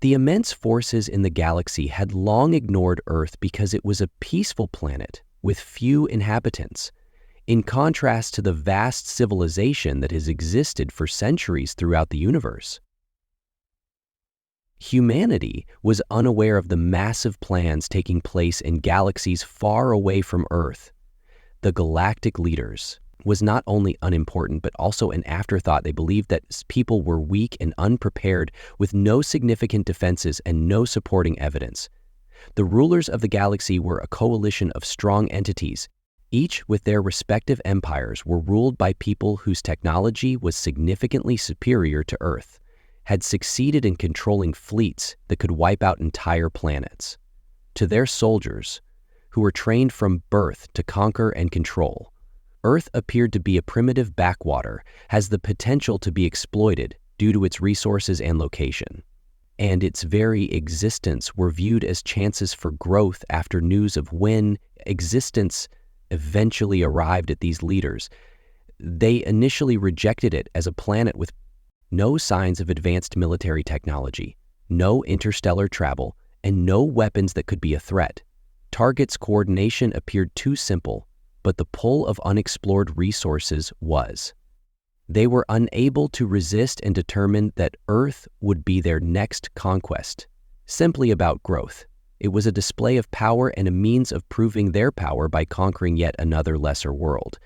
The immense forces in the galaxy had long ignored Earth because it was a peaceful planet with few inhabitants, in contrast to the vast civilization that has existed for centuries throughout the universe. Humanity was unaware of the massive plans taking place in galaxies far away from Earth. The galactic leaders was not only unimportant but also an afterthought. They believed that people were weak and unprepared with no significant defenses and no supporting evidence. The rulers of the galaxy were a coalition of strong entities. Each with their respective empires were ruled by people whose technology was significantly superior to Earth, had succeeded in controlling fleets that could wipe out entire planets. To their soldiers, who were trained from birth to conquer and control, Earth appeared to be a primitive backwater, has the potential to be exploited due to its resources and location. And its very existence were viewed as chances for growth after news of when existence eventually arrived at these leaders. They initially rejected it as a planet with no signs of advanced military technology, no interstellar travel, and no weapons that could be a threat. Target's coordination appeared too simple, but the pull of unexplored resources was. They were unable to resist and determined that Earth would be their next conquest. Simply about growth. It was a display of power and a means of proving their power by conquering yet another lesser world.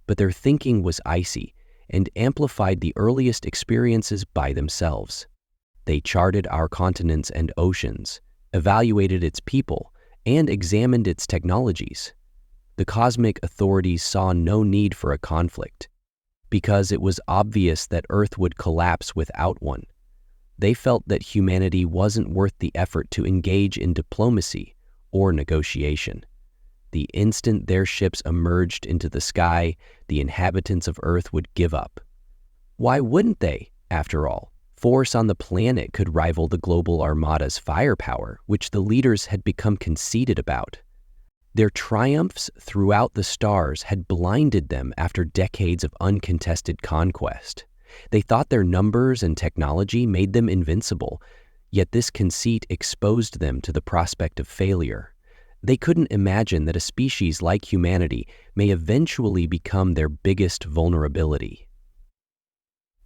But their thinking was icy and amplified the earliest experiences by themselves. They charted our continents and oceans, evaluated its people, and examined its technologies. The cosmic authorities saw no need for a conflict, because it was obvious that Earth would collapse without one. They felt that humanity wasn't worth the effort to engage in diplomacy or negotiation. The instant their ships emerged into the sky, the inhabitants of Earth would give up. Why wouldn't they, after all? Force on the planet could rival the global armada's firepower, which the leaders had become conceited about. Their triumphs throughout the stars had blinded them after decades of uncontested conquest. They thought their numbers and technology made them invincible, yet this conceit exposed them to the prospect of failure. They couldn't imagine that a species like humanity may eventually become their biggest vulnerability.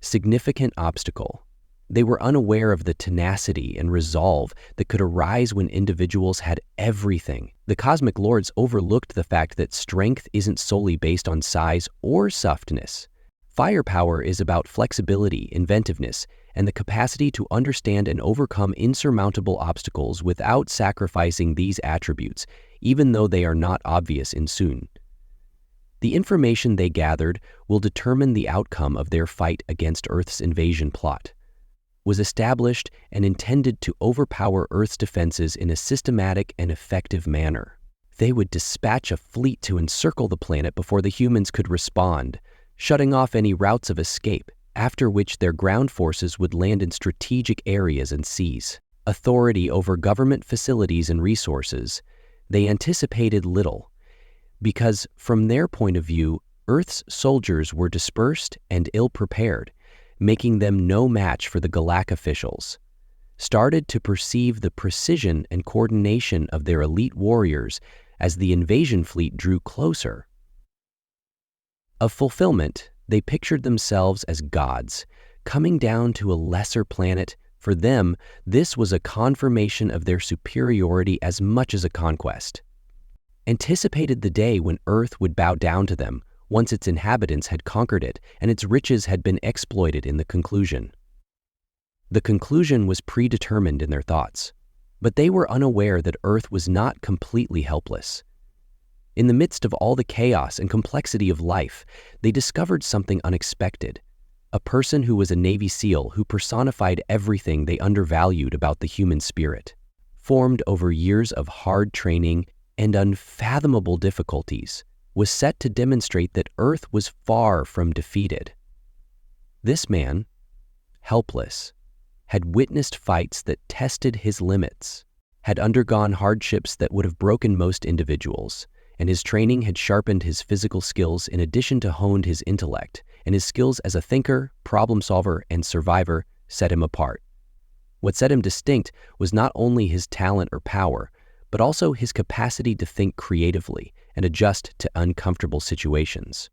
Significant obstacle. They were unaware of the tenacity and resolve that could arise when individuals had everything. The cosmic lords overlooked the fact that strength isn't solely based on size or softness. Firepower is about flexibility, inventiveness, and the capacity to understand and overcome insurmountable obstacles without sacrificing these attributes, even though they are not obvious in soon. The information they gathered will determine the outcome of their fight against Earth's invasion plot. Was established and intended to overpower Earth's defenses in a systematic and effective manner. They would dispatch a fleet to encircle the planet before the humans could respond, shutting off any routes of escape, after which their ground forces would land in strategic areas and seize authority over government facilities and resources. They anticipated little, because from their point of view, Earth's soldiers were dispersed and ill-prepared, making them no match for the Galactic officials. Started to perceive the precision and coordination of their elite warriors as the invasion fleet drew closer. Of fulfillment, they pictured themselves as gods, coming down to a lesser planet. For them, this was a confirmation of their superiority as much as a conquest. Anticipated the day when Earth would bow down to them once its inhabitants had conquered it and its riches had been exploited in the conclusion. The conclusion was predetermined in their thoughts, but they were unaware that Earth was not completely helpless. In the midst of all the chaos and complexity of life, they discovered something unexpected. A person who was a Navy SEAL who personified everything they undervalued about the human spirit. Formed over years of hard training and unfathomable difficulties, was set to demonstrate that Earth was far from defeated. This man, helpless, had witnessed fights that tested his limits, had undergone hardships that would have broken most individuals, and his training had sharpened his physical skills in addition to honed his intellect, and his skills as a thinker, problem solver, and survivor set him apart. What set him distinct was not only his talent or power, but also his capacity to think creatively and adjust to uncomfortable situations.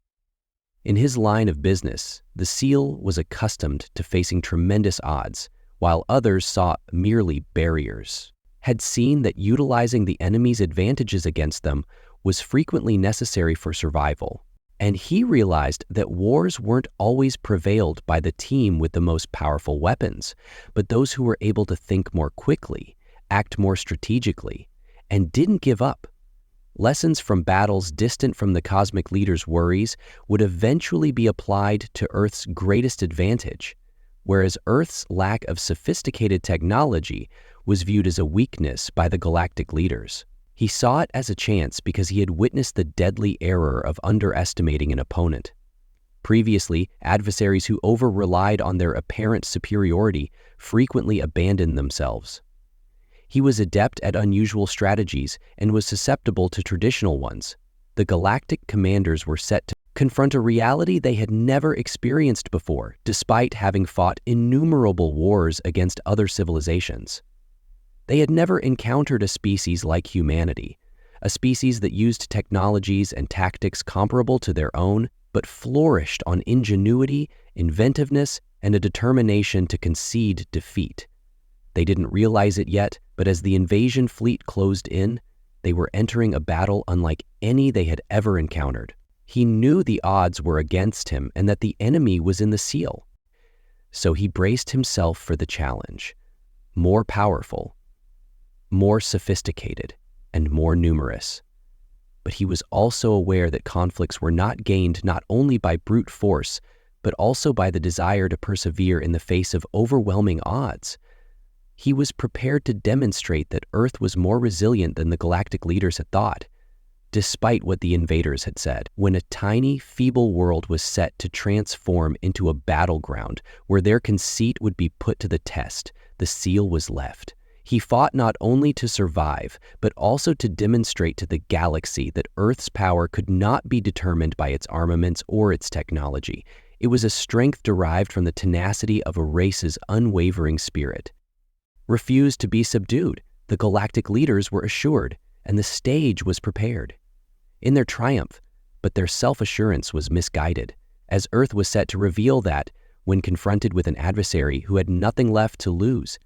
In his line of business, the SEAL was accustomed to facing tremendous odds, while others saw merely barriers, had seen that utilizing the enemy's advantages against them was frequently necessary for survival. And he realized that wars weren't always prevailed by the team with the most powerful weapons, but those who were able to think more quickly, act more strategically, and didn't give up. Lessons from battles distant from the cosmic leader's worries would eventually be applied to Earth's greatest advantage, whereas Earth's lack of sophisticated technology was viewed as a weakness by the galactic leaders. He saw it as a chance because he had witnessed the deadly error of underestimating an opponent. Previously, adversaries who over-relied on their apparent superiority frequently abandoned themselves. He was adept at unusual strategies and was susceptible to traditional ones. The galactic commanders were set to confront a reality they had never experienced before, despite having fought innumerable wars against other civilizations. They had never encountered a species like humanity, a species that used technologies and tactics comparable to their own, but flourished on ingenuity, inventiveness, and a determination to concede defeat. They didn't realize it yet, but as the invasion fleet closed in, they were entering a battle unlike any they had ever encountered. He knew the odds were against him and that the enemy was in the SEAL. So he braced himself for the challenge. More powerful, more sophisticated, and more numerous. But he was also aware that conflicts were not gained not only by brute force, but also by the desire to persevere in the face of overwhelming odds. He was prepared to demonstrate that Earth was more resilient than the galactic leaders had thought, despite what the invaders had said. When a tiny, feeble world was set to transform into a battleground where their conceit would be put to the test, the SEAL was left. He fought not only to survive, but also to demonstrate to the galaxy that Earth's power could not be determined by its armaments or its technology. It was a strength derived from the tenacity of a race's unwavering spirit. Refused to be subdued, the galactic leaders were assured, and the stage was prepared. In their triumph, but their self-assurance was misguided, as Earth was set to reveal that, when confronted with an adversary who had nothing left to lose,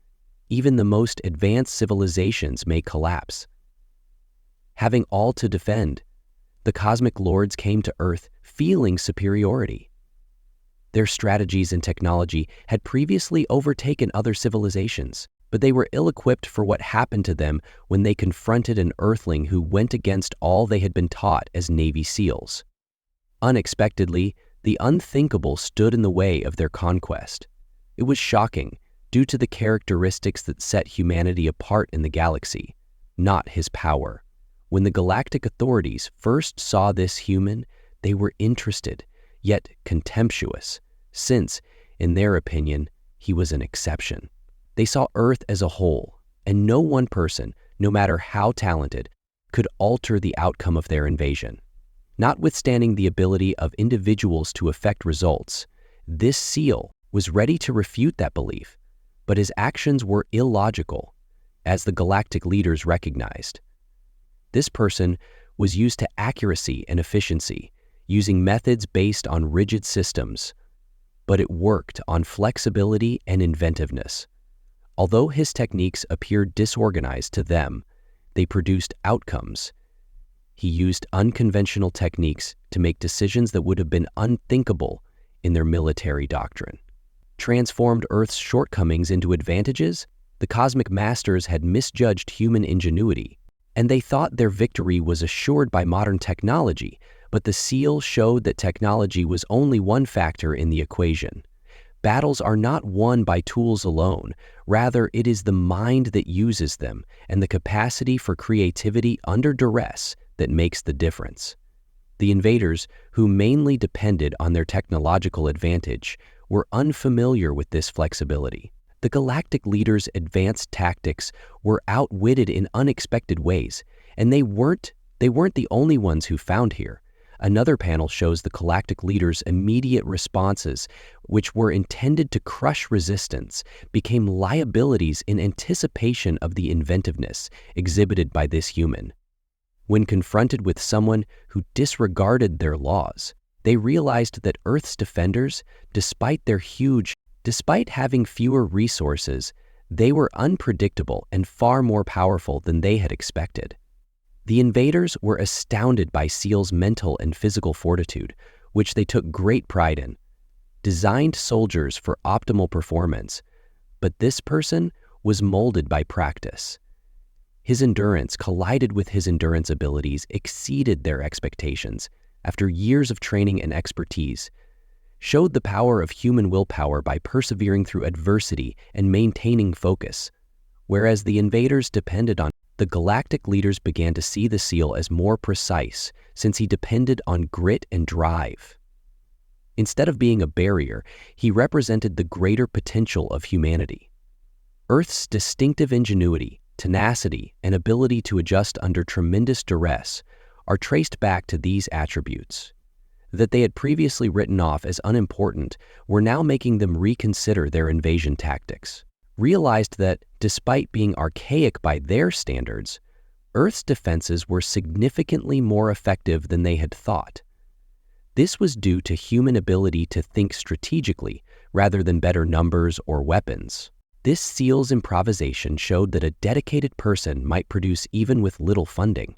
even the most advanced civilizations may collapse. Having all to defend, the cosmic lords came to Earth feeling superiority. Their strategies and technology had previously overtaken other civilizations, but they were ill-equipped for what happened to them when they confronted an Earthling who went against all they had been taught as Navy SEALs. Unexpectedly, the unthinkable stood in the way of their conquest. It was shocking, due to the characteristics that set humanity apart in the galaxy, not his power. When the galactic authorities first saw this human, they were interested, yet contemptuous, since, in their opinion, he was an exception. They saw Earth as a whole, and no one person, no matter how talented, could alter the outcome of their invasion. Notwithstanding the ability of individuals to affect results, this SEAL was ready to refute that belief, but his actions were illogical, as the galactic leaders recognized. This person was used to accuracy and efficiency, using methods based on rigid systems, but it worked on flexibility and inventiveness. Although his techniques appeared disorganized to them, they produced outcomes. He used unconventional techniques to make decisions that would have been unthinkable in their military doctrine. Transformed Earth's shortcomings into advantages, the cosmic masters had misjudged human ingenuity, and they thought their victory was assured by modern technology, but the SEAL showed that technology was only one factor in the equation. Battles are not won by tools alone, rather it is the mind that uses them and the capacity for creativity under duress that makes the difference. The invaders, who mainly depended on their technological advantage, were unfamiliar with this flexibility. The galactic leaders' advanced tactics were outwitted in unexpected ways, and they weren't the only ones who found here. Another panel shows the Galactic leaders' immediate responses, which were intended to crush resistance, became liabilities in anticipation of the inventiveness exhibited by this human. When confronted with someone who disregarded their laws, they realized that Earth's defenders, despite having fewer resources, they were unpredictable and far more powerful than they had expected. The invaders were astounded by Seal's mental and physical fortitude, which they took great pride in. Designed soldiers for optimal performance, but this person was molded by practice. His endurance collided with his endurance abilities exceeded their expectations after years of training and expertise, showed the power of human willpower by persevering through adversity and maintaining focus, whereas the invaders depended on the Galactic leaders began to see the Seal as more precise since he depended on grit and drive. Instead of being a barrier, he represented the greater potential of humanity. Earth's distinctive ingenuity, tenacity, and ability to adjust under tremendous duress are traced back to these attributes. That they had previously written off as unimportant were now making them reconsider their invasion tactics. Realized that, despite being archaic by their standards, Earth's defenses were significantly more effective than they had thought. This was due to human ability to think strategically rather than better numbers or weapons. This Seal's improvisation showed that a dedicated person might produce even with little funding.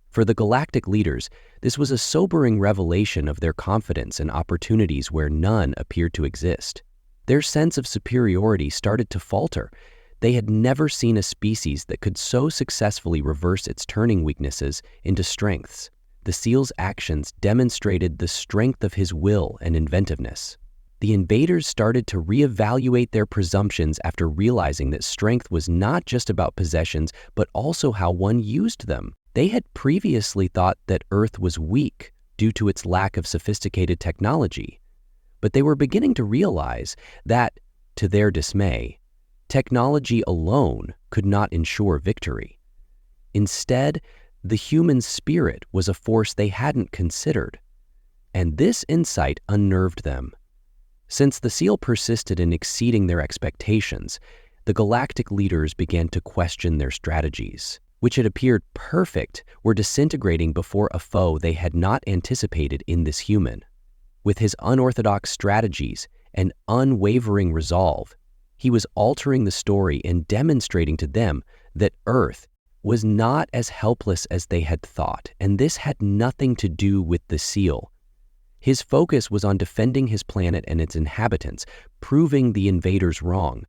For the Galactic leaders, this was a sobering revelation of their confidence and opportunities where none appeared to exist. Their sense of superiority started to falter. They had never seen a species that could so successfully reverse its turning weaknesses into strengths. The Seal's actions demonstrated the strength of his will and inventiveness. The invaders started to reevaluate their presumptions after realizing that strength was not just about possessions, but also how one used them. They had previously thought that Earth was weak due to its lack of sophisticated technology, but they were beginning to realize that, to their dismay, technology alone could not ensure victory. Instead, the human spirit was a force they hadn't considered, and this insight unnerved them. Since the Seal persisted in exceeding their expectations, the Galactic leaders began to question their strategies, which had appeared perfect, were disintegrating before a foe they had not anticipated in this human. With his unorthodox strategies and unwavering resolve, he was altering the story and demonstrating to them that Earth was not as helpless as they had thought, and this had nothing to do with the Seal. His focus was on defending his planet and its inhabitants, proving the invaders wrong.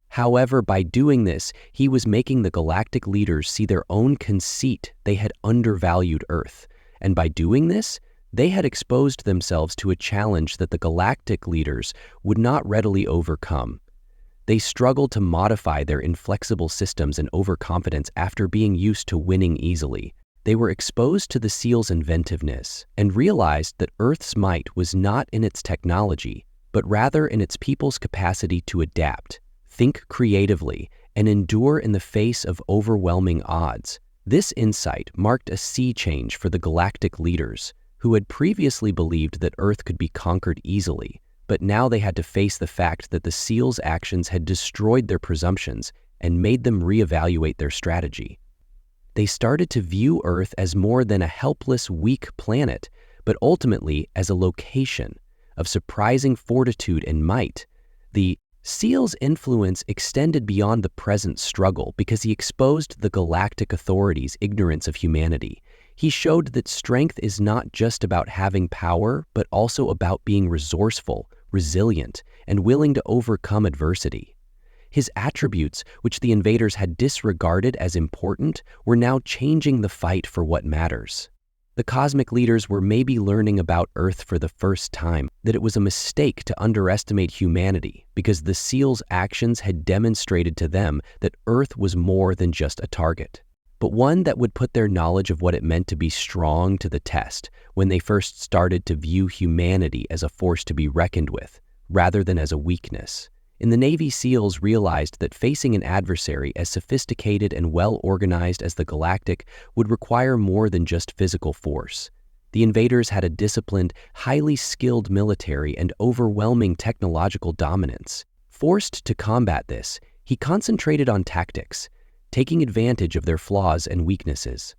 However, by doing this, he was making the Galactic leaders see their own conceit they had undervalued Earth, and by doing this, they had exposed themselves to a challenge that the Galactic leaders would not readily overcome. They struggled to modify their inflexible systems and overconfidence after being used to winning easily. They were exposed to the Seal's inventiveness and realized that Earth's might was not in its technology, but rather in its people's capacity to adapt, think creatively, and endure in the face of overwhelming odds. This insight marked a sea change for the Galactic leaders, who had previously believed that Earth could be conquered easily, but now they had to face the fact that the Seal's actions had destroyed their presumptions and made them reevaluate their strategy. They started to view Earth as more than a helpless, weak planet, but ultimately as a location of surprising fortitude and might. The Seal's influence extended beyond the present struggle because he exposed the Galactic authorities' ignorance of humanity. He showed that strength is not just about having power, but also about being resourceful, resilient, and willing to overcome adversity. His attributes, which the invaders had disregarded as important, were now changing the fight for what matters. The cosmic leaders were maybe learning about Earth for the first time, that it was a mistake to underestimate humanity because the Seal's actions had demonstrated to them that Earth was more than just a target, but one that would put their knowledge of what it meant to be strong to the test when they first started to view humanity as a force to be reckoned with, rather than as a weakness. In the Navy, SEALs realized that facing an adversary as sophisticated and well-organized as the Galactic would require more than just physical force. The invaders had a disciplined, highly skilled military and overwhelming technological dominance. Forced to combat this, he concentrated on tactics, taking advantage of their flaws and weaknesses.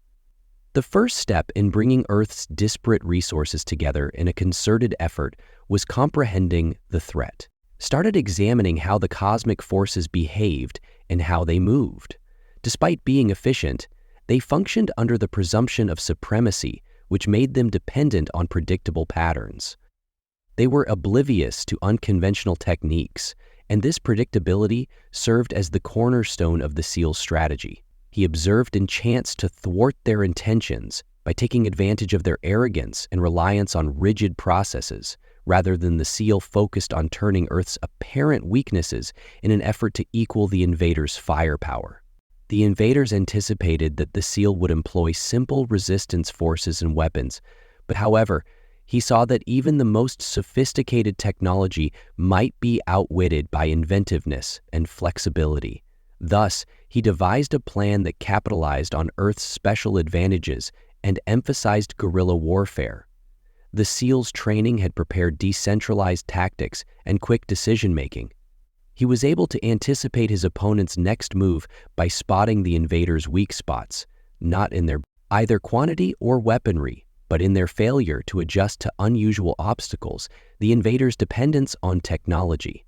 The first step in bringing Earth's disparate resources together in a concerted effort was comprehending the threat. Started examining how the cosmic forces behaved and how they moved. Despite being efficient, they functioned under the presumption of supremacy, which made them dependent on predictable patterns. They were oblivious to unconventional techniques, and this predictability served as the cornerstone of the SEAL's strategy. He observed and chanced to thwart their intentions by taking advantage of their arrogance and reliance on rigid processes, rather than the SEAL focused on turning Earth's apparent weaknesses in an effort to equal the invaders' firepower. The invaders anticipated that the SEAL would employ simple resistance forces and weapons, but however, he saw that even the most sophisticated technology might be outwitted by inventiveness and flexibility. Thus, he devised a plan that capitalized on Earth's special advantages and emphasized guerrilla warfare. The SEAL's training had prepared decentralized tactics and quick decision-making. He was able to anticipate his opponent's next move by spotting the invaders' weak spots, not in their either quantity or weaponry, but in their failure to adjust to unusual obstacles, the invaders' dependence on technology.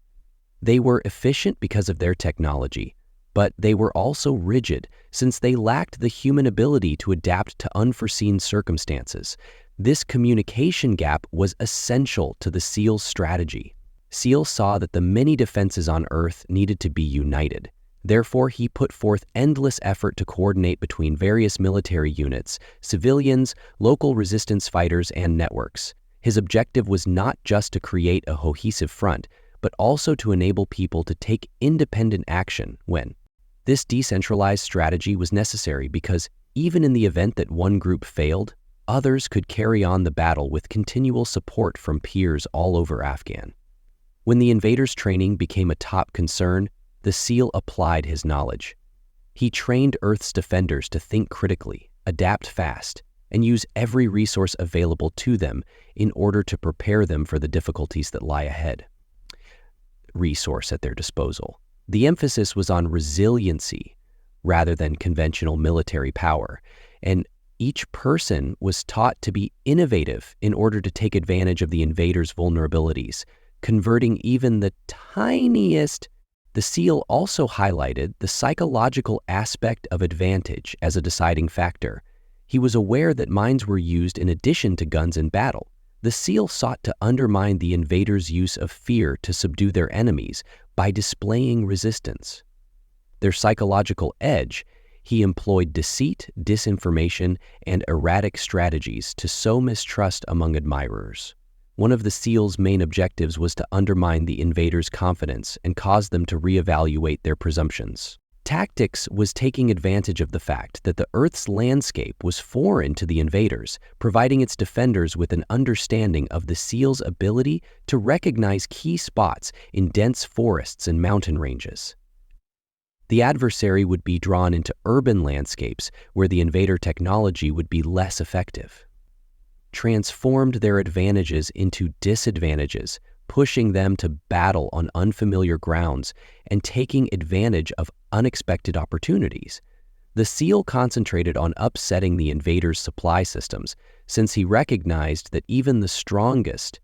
They were efficient because of their technology, but they were also rigid since they lacked the human ability to adapt to unforeseen circumstances. This communication gap was essential to the SEAL's strategy. SEAL saw that the many defenses on Earth needed to be united. Therefore, he put forth endless effort to coordinate between various military units, civilians, local resistance fighters, and networks. His objective was not just to create a cohesive front, but also to enable people to take independent action when. This decentralized strategy was necessary because even in the event that one group failed, others could carry on the battle with continual support from peers all over Afghan. When the invaders' training became a top concern, the SEAL applied his knowledge. He trained Earth's defenders to think critically, adapt fast, and use every resource available to them in order to prepare them for the difficulties that lie ahead. Resource at their disposal. The emphasis was on resiliency rather than conventional military power, and each person was taught to be innovative in order to take advantage of the invaders' vulnerabilities, converting even the tiniest. The SEAL also highlighted the psychological aspect of advantage as a deciding factor. He was aware that mines were used in addition to guns in battle. The SEAL sought to undermine the invaders' use of fear to subdue their enemies by displaying resistance. Their psychological edge, he employed deceit, disinformation, and erratic strategies to sow mistrust among admirers. One of the SEAL's main objectives was to undermine the invaders' confidence and cause them to reevaluate their presumptions. Tactics was taking advantage of the fact that the Earth's landscape was foreign to the invaders, providing its defenders with an understanding of the SEAL's ability to recognize key spots in dense forests and mountain ranges. The adversary would be drawn into urban landscapes where the invader technology would be less effective. Transformed their advantages into disadvantages, pushing them to battle on unfamiliar grounds and taking advantage of unexpected opportunities. The SEAL concentrated on upsetting the invaders' supply systems, since he recognized that even the strongest,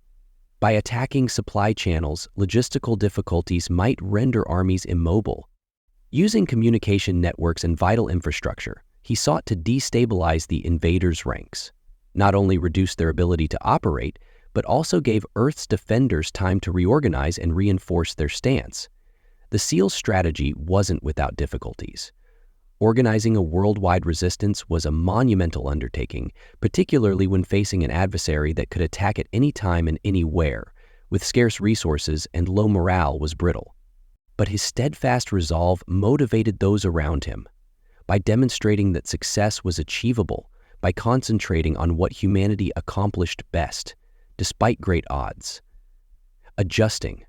by attacking supply channels, logistical difficulties might render armies immobile. Using communication networks and vital infrastructure, he sought to destabilize the invaders' ranks. Not only reduced their ability to operate, but also gave Earth's defenders time to reorganize and reinforce their stance. The SEAL's strategy wasn't without difficulties. Organizing a worldwide resistance was a monumental undertaking, particularly when facing an adversary that could attack at any time and anywhere, with scarce resources and low morale was brittle. But his steadfast resolve motivated those around him. By demonstrating that success was achievable, by concentrating on what humanity accomplished best, despite great odds. Adjusting,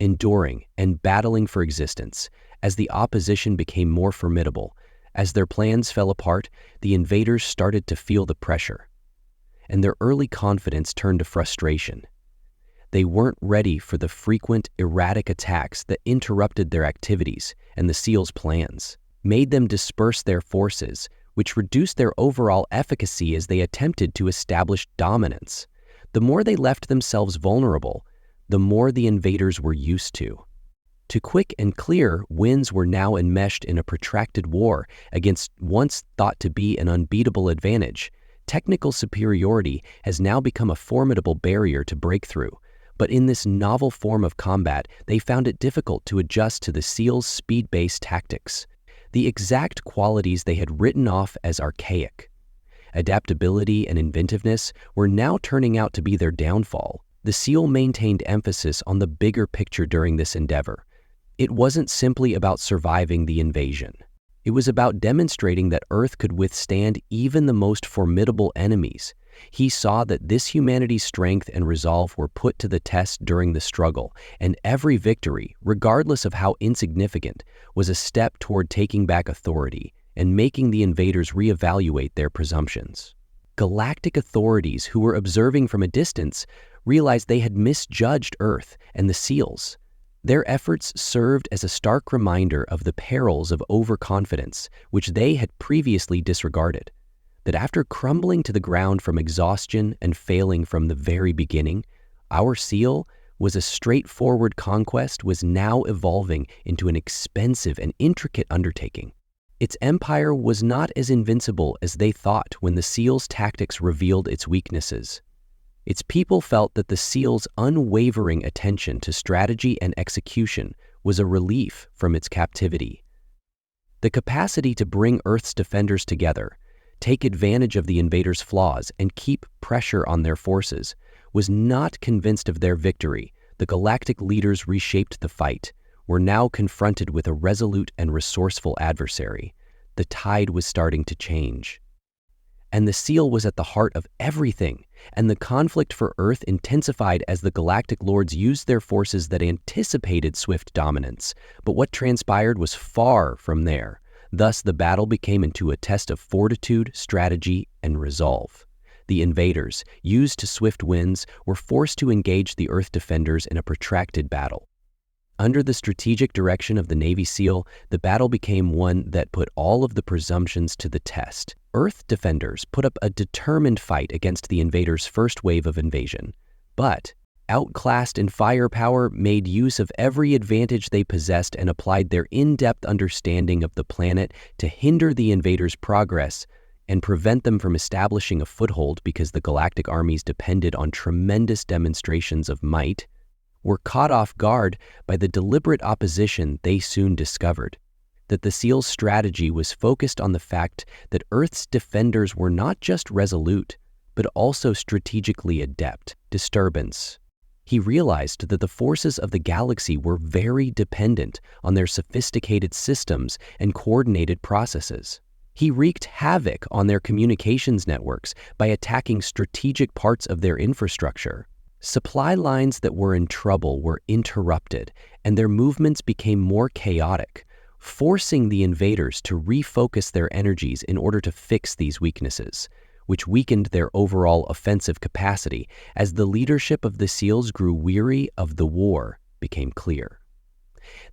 enduring, and battling for existence, as the opposition became more formidable, as their plans fell apart, the invaders started to feel the pressure. and their early confidence turned to frustration. They weren't ready for the frequent, erratic attacks that interrupted their activities, and the SEALs' plans made them disperse their forces, which reduced their overall efficacy as they attempted to establish dominance. The more they left themselves vulnerable, the more the invaders were used to. To quick and clear wins were now enmeshed in a protracted war against once thought to be an unbeatable advantage. Technical superiority has now become a formidable barrier to break through, but in this novel form of combat, they found it difficult to adjust to the SEALs' speed-based tactics, the exact qualities they had written off as archaic. Adaptability and inventiveness were now turning out to be their downfall. The SEAL maintained emphasis on the bigger picture during this endeavor. It wasn't simply about surviving the invasion. It was about demonstrating that Earth could withstand even the most formidable enemies. He saw that this humanity's strength and resolve were put to the test during the struggle, and every victory, regardless of how insignificant, was a step toward taking back authority and making the invaders reevaluate their presumptions. Galactic authorities who were observing from a distance realized they had misjudged Earth and the SEALs. Their efforts served as a stark reminder of the perils of overconfidence, which they had previously disregarded. That after crumbling to the ground from exhaustion and failing from the very beginning, our SEAL was a straightforward conquest was now evolving into an expensive and intricate undertaking. Its empire was not as invincible as they thought when the SEALs' tactics revealed its weaknesses. Its people felt that the SEALs' unwavering attention to strategy and execution was a relief from its captivity. The capacity to bring Earth's defenders together, take advantage of the invaders' flaws, and keep pressure on their forces was not convinced of their victory. The galactic leaders reshaped the fight, were now confronted with a resolute and resourceful adversary. The tide was starting to change. And the SEAL was at the heart of everything, and the conflict for Earth intensified as the Galactic Lords used their forces that anticipated swift dominance. But what transpired was far from there. Thus, the battle became into a test of fortitude, strategy, and resolve. The invaders, used to swift winds, were forced to engage the Earth defenders in a protracted battle. Under the strategic direction of the Navy SEAL, the battle became one that put all of the presumptions to the test. Earth defenders put up a determined fight against the invaders' first wave of invasion, but, outclassed in firepower, made use of every advantage they possessed and applied their in-depth understanding of the planet to hinder the invaders' progress and prevent them from establishing a foothold because the galactic armies depended on tremendous demonstrations of might, were caught off guard by the deliberate opposition they soon discovered. That the SEAL's strategy was focused on the fact that Earth's defenders were not just resolute, but also strategically adept. Disturbance. He realized that the forces of the galaxy were very dependent on their sophisticated systems and coordinated processes. He wreaked havoc on their communications networks by attacking strategic parts of their infrastructure. Supply lines that were in trouble were interrupted, and their movements became more chaotic, forcing the invaders to refocus their energies in order to fix these weaknesses, which weakened their overall offensive capacity. As the leadership of the SEALs grew weary of the war, became clear.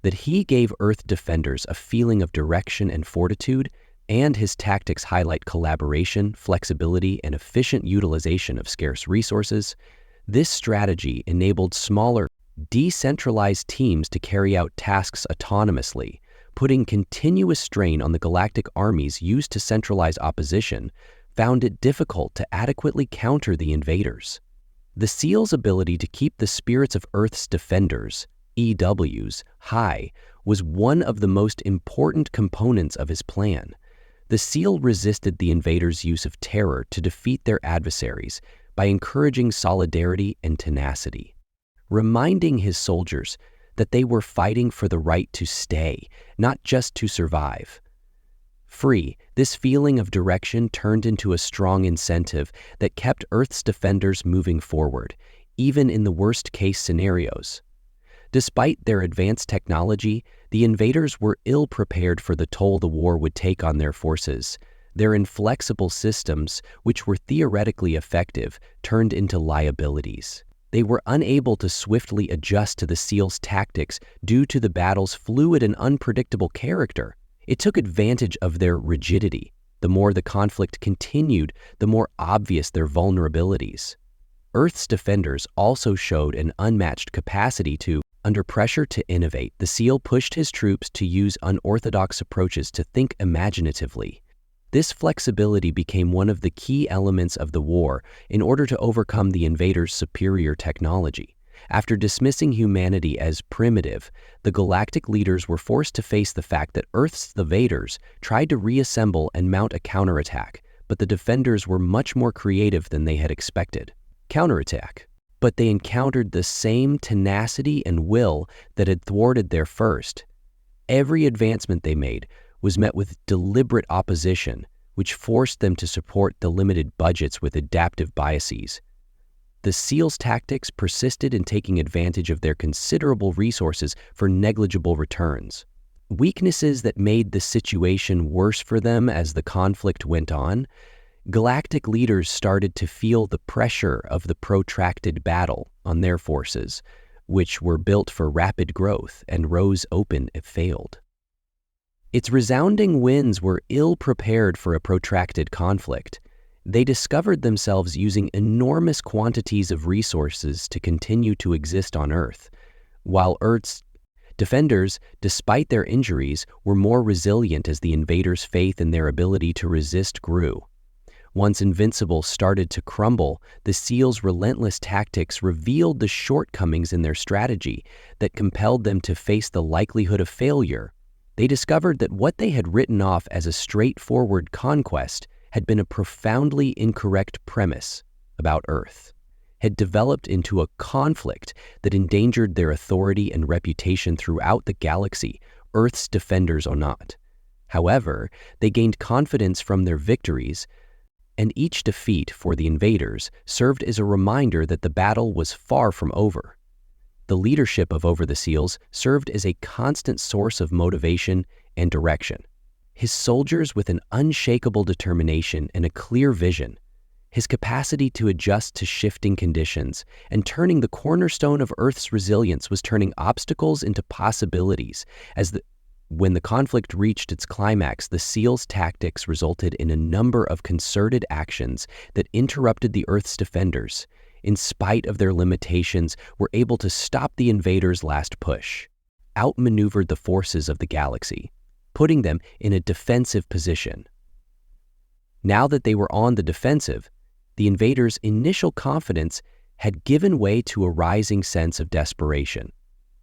That he gave Earth defenders a feeling of direction and fortitude, and his tactics highlight collaboration, flexibility, and efficient utilization of scarce resources. This strategy enabled smaller, decentralized teams to carry out tasks autonomously, putting continuous strain on the galactic armies used to centralize opposition, found it difficult to adequately counter the invaders. The SEAL's ability to keep the spirits of Earth's defenders, EWs, high was one of the most important components of his plan. The SEAL resisted the invaders' use of terror to defeat their adversaries by encouraging solidarity and tenacity, reminding his soldiers that they were fighting for the right to stay, not just to survive. Free, this feeling of direction turned into a strong incentive that kept Earth's defenders moving forward, even in the worst-case scenarios. Despite their advanced technology, the invaders were ill-prepared for the toll the war would take on their forces. Their inflexible systems, which were theoretically effective, turned into liabilities. They were unable to swiftly adjust to the SEALs' tactics due to the battle's fluid and unpredictable character. It took advantage of their rigidity. The more the conflict continued, the more obvious their vulnerabilities. Earth's defenders also showed an unmatched capacity to, under pressure to innovate. The SEAL pushed his troops to use unorthodox approaches to think imaginatively. This flexibility became one of the key elements of the war in order to overcome the invaders' superior technology. After dismissing humanity as primitive, the galactic leaders were forced to face the fact that Earth's invaders tried to reassemble and mount a counterattack, but the defenders were much more creative than they had expected. Counterattack. But they encountered the same tenacity and will that had thwarted their first. Every advancement they made was met with deliberate opposition, which forced them to support the limited budgets with adaptive biases. The SEALs' tactics persisted in taking advantage of their considerable resources for negligible returns. Weaknesses that made the situation worse for them as the conflict went on. Galactic leaders started to feel the pressure of the protracted battle on their forces, which were built for rapid growth and rose open if failed. Its resounding winds were ill-prepared for a protracted conflict. They discovered themselves using enormous quantities of resources to continue to exist on Earth, while Earth's defenders, despite their injuries, were more resilient as the invaders' faith in their ability to resist grew. Once Invincible started to crumble, the SEALs' relentless tactics revealed the shortcomings in their strategy that compelled them to face the likelihood of failure. They discovered that what they had written off as a straightforward conquest had been a profoundly incorrect premise about Earth, had developed into a conflict that endangered their authority and reputation throughout the galaxy, Earth's defenders or not. However, they gained confidence from their victories, and each defeat for the invaders served as a reminder that the battle was far from over. The leadership of Over the SEALs served as a constant source of motivation and direction. His soldiers with an unshakable determination and a clear vision, his capacity to adjust to shifting conditions, and turning the cornerstone of Earth's resilience was turning obstacles into possibilities. When the conflict reached its climax, the SEALs' tactics resulted in a number of concerted actions that interrupted the Earth's defenders. In spite of their limitations, were able to stop the invaders' last push, outmaneuvered the forces of the galaxy, putting them in a defensive position. Now that they were on the defensive, the invaders' initial confidence had given way to a rising sense of desperation.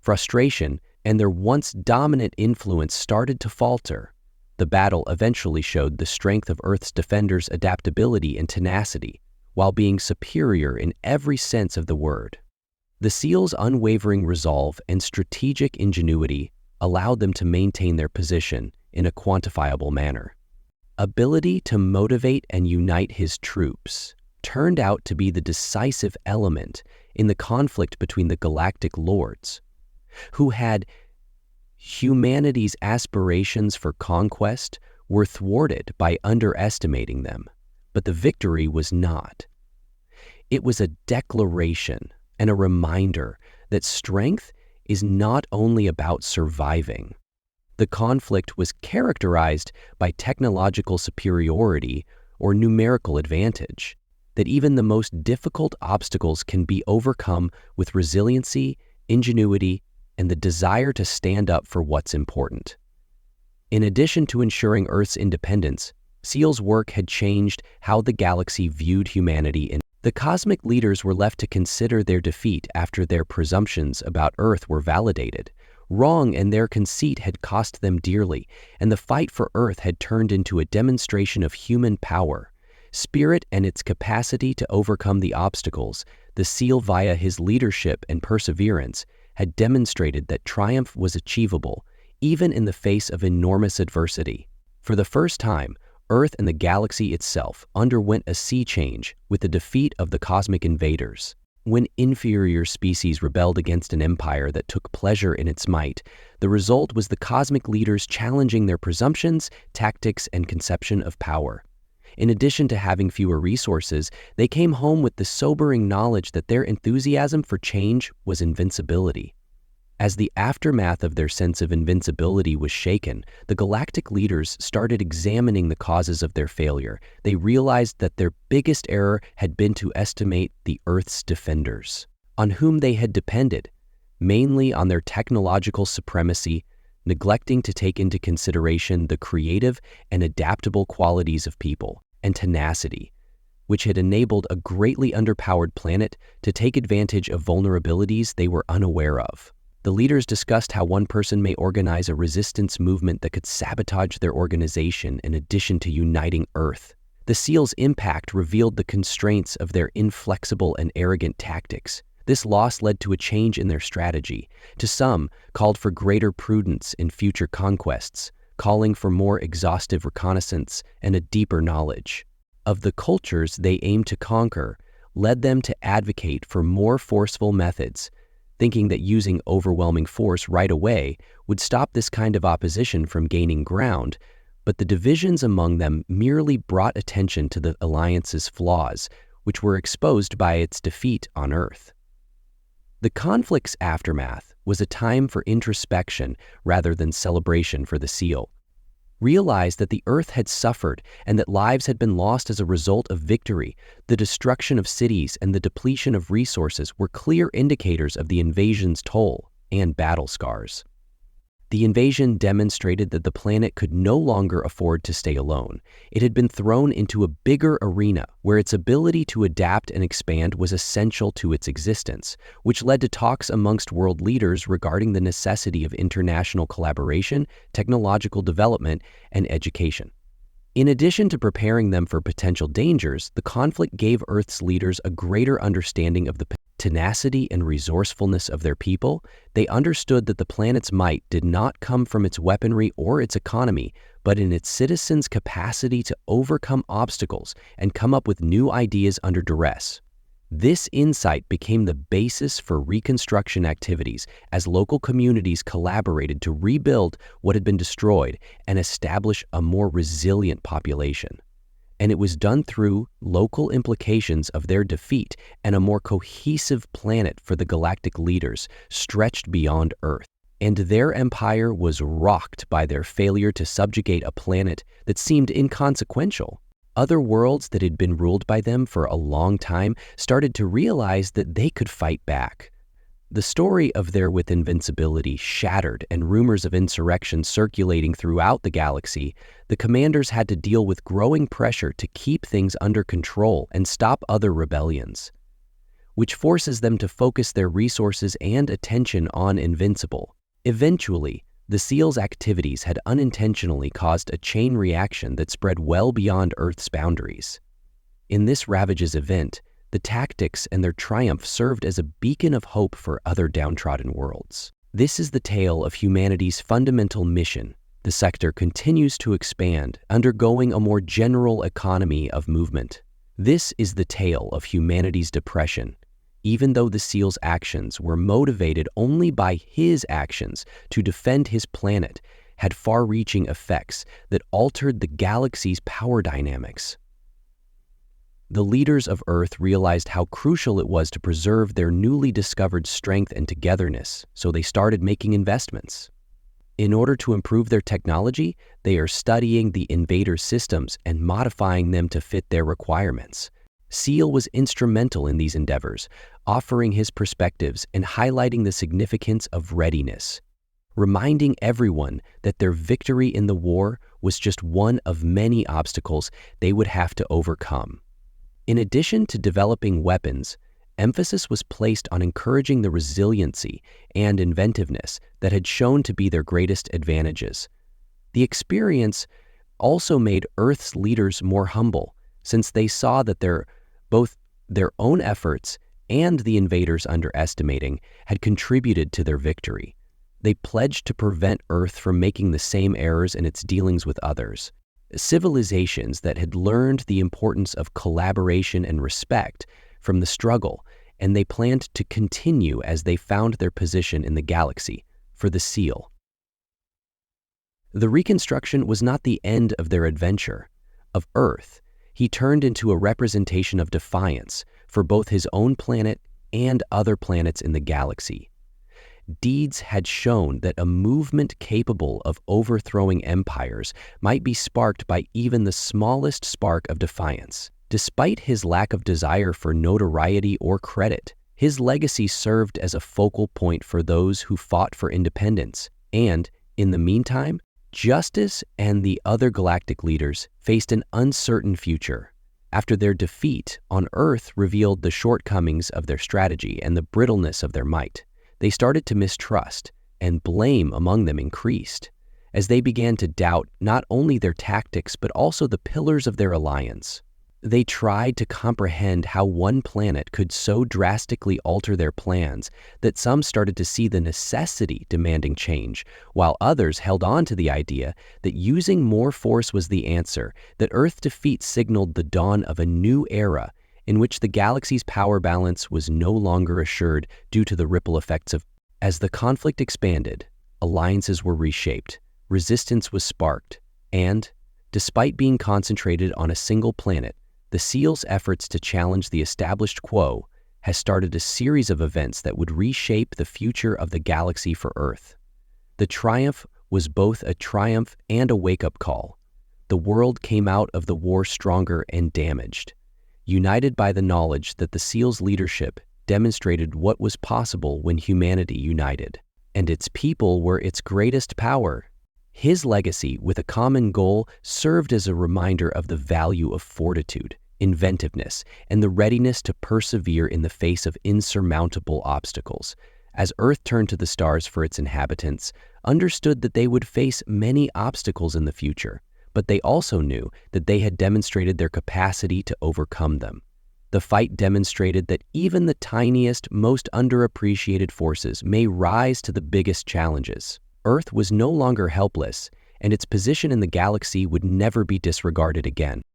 Frustration and their once dominant influence started to falter. The battle eventually showed the strength of Earth's defenders' adaptability and tenacity, while being superior in every sense of the word. The SEALs' unwavering resolve and strategic ingenuity allowed them to maintain their position in a quantifiable manner. Ability to motivate and unite his troops turned out to be the decisive element in the conflict between the Galactic Lords, who had humanity's aspirations for conquest were thwarted by underestimating them. But the victory was not. It was a declaration and a reminder that strength is not only about surviving. The conflict was characterized by technological superiority or numerical advantage, that even the most difficult obstacles can be overcome with resiliency, ingenuity, and the desire to stand up for what's important. In addition to ensuring Earth's independence, SEALs' work had changed how the galaxy viewed humanity, and the cosmic leaders were left to consider their defeat after their presumptions about Earth were validated. Wrong and their conceit had cost them dearly, and the fight for Earth had turned into a demonstration of human power, spirit, and its capacity to overcome the obstacles. The SEAL, via his leadership and perseverance, had demonstrated that triumph was achievable, even in the face of enormous adversity. For the first time, Earth and the galaxy itself underwent a sea change with the defeat of the cosmic invaders. When inferior species rebelled against an empire that took pleasure in its might, the result was the cosmic leaders challenging their presumptions, tactics, and conception of power. In addition to having fewer resources, they came home with the sobering knowledge that their enthusiasm for change was invincibility. As the aftermath of their sense of invincibility was shaken, the galactic leaders started examining the causes of their failure. They realized that their biggest error had been to estimate the Earth's defenders, on whom they had depended, mainly on their technological supremacy, neglecting to take into consideration the creative and adaptable qualities of people, and tenacity, which had enabled a greatly underpowered planet to take advantage of vulnerabilities they were unaware of. The leaders discussed how one person may organize a resistance movement that could sabotage their organization in addition to uniting Earth. The SEALs' impact revealed the constraints of their inflexible and arrogant tactics. This loss led to a change in their strategy. To some, called for greater prudence in future conquests, calling for more exhaustive reconnaissance and a deeper knowledge of the cultures they aimed to conquer, led them to advocate for more forceful methods, thinking that using overwhelming force right away would stop this kind of opposition from gaining ground, but the divisions among them merely brought attention to the alliance's flaws, which were exposed by its defeat on Earth. The conflict's aftermath was a time for introspection rather than celebration for the SEAL. Realized that the Earth had suffered and that lives had been lost as a result of victory, the destruction of cities and the depletion of resources were clear indicators of the invasion's toll and battle scars. The invasion demonstrated that the planet could no longer afford to stay alone. It had been thrown into a bigger arena where its ability to adapt and expand was essential to its existence, which led to talks amongst world leaders regarding the necessity of international collaboration, technological development, and education. In addition to preparing them for potential dangers, the conflict gave Earth's leaders a greater understanding of the tenacity and resourcefulness of their people. They understood that the planet's might did not come from its weaponry or its economy, but in its citizens' capacity to overcome obstacles and come up with new ideas under duress. This insight became the basis for reconstruction activities as local communities collaborated to rebuild what had been destroyed and establish a more resilient population. And it was done through local implications of their defeat and a more cohesive planet for the galactic leaders stretched beyond Earth. And their empire was rocked by their failure to subjugate a planet that seemed inconsequential. Other worlds that had been ruled by them for a long time started to realize that they could fight back. The story of their invincibility shattered and rumors of insurrection circulating throughout the galaxy, the commanders had to deal with growing pressure to keep things under control and stop other rebellions, which forces them to focus their resources and attention on Invincible. Eventually, the SEALs' activities had unintentionally caused a chain reaction that spread well beyond Earth's boundaries. In this Ravages event, the tactics and their triumph served as a beacon of hope for other downtrodden worlds. This is the tale of humanity's fundamental mission. The sector continues to expand, undergoing a more general economy of movement. This is the tale of humanity's depression. Even though the SEAL's actions were motivated only by his actions to defend his planet, had far-reaching effects that altered the galaxy's power dynamics. The leaders of Earth realized how crucial it was to preserve their newly discovered strength and togetherness, so they started making investments. In order to improve their technology, they are studying the invaders' systems and modifying them to fit their requirements. SEAL was instrumental in these endeavors, offering his perspectives and highlighting the significance of readiness, reminding everyone that their victory in the war was just one of many obstacles they would have to overcome. In addition to developing weapons, emphasis was placed on encouraging the resiliency and inventiveness that had shown to be their greatest advantages. The experience also made Earth's leaders more humble, since they saw that both their own efforts and the invaders' underestimating had contributed to their victory. They pledged to prevent Earth from making the same errors in its dealings with others. Civilizations that had learned the importance of collaboration and respect from the struggle and they planned to continue as they found their position in the galaxy for the seal. The reconstruction was not the end of their adventure. Of Earth, he turned into a representation of defiance for both his own planet and other planets in the galaxy. Deeds had shown that a movement capable of overthrowing empires might be sparked by even the smallest spark of defiance. Despite his lack of desire for notoriety or credit, his legacy served as a focal point for those who fought for independence, and, in the meantime, Justice and the other galactic leaders faced an uncertain future. After their defeat on Earth revealed the shortcomings of their strategy and the brittleness of their might, they started to mistrust, and blame among them increased, as they began to doubt not only their tactics but also the pillars of their alliance. They tried to comprehend how one planet could so drastically alter their plans that some started to see the necessity demanding change, while others held on to the idea that using more force was the answer, that Earth defeat signaled the dawn of a new era in which the galaxy's power balance was no longer assured due to the ripple effects of. As the conflict expanded, alliances were reshaped, resistance was sparked, and, despite being concentrated on a single planet, the Seal's efforts to challenge the established quo has started a series of events that would reshape the future of the galaxy for Earth. The triumph was both a triumph and a wake-up call. The world came out of the war stronger and damaged, united by the knowledge that the Seal's leadership demonstrated what was possible when humanity united, and its people were its greatest power. His legacy, with a common goal, served as a reminder of the value of fortitude, inventiveness, and the readiness to persevere in the face of insurmountable obstacles. As Earth turned to the stars for its inhabitants, understood that they would face many obstacles in the future, but they also knew that they had demonstrated their capacity to overcome them. The fight demonstrated that even the tiniest, most underappreciated forces may rise to the biggest challenges. Earth was no longer helpless, and its position in the galaxy would never be disregarded again.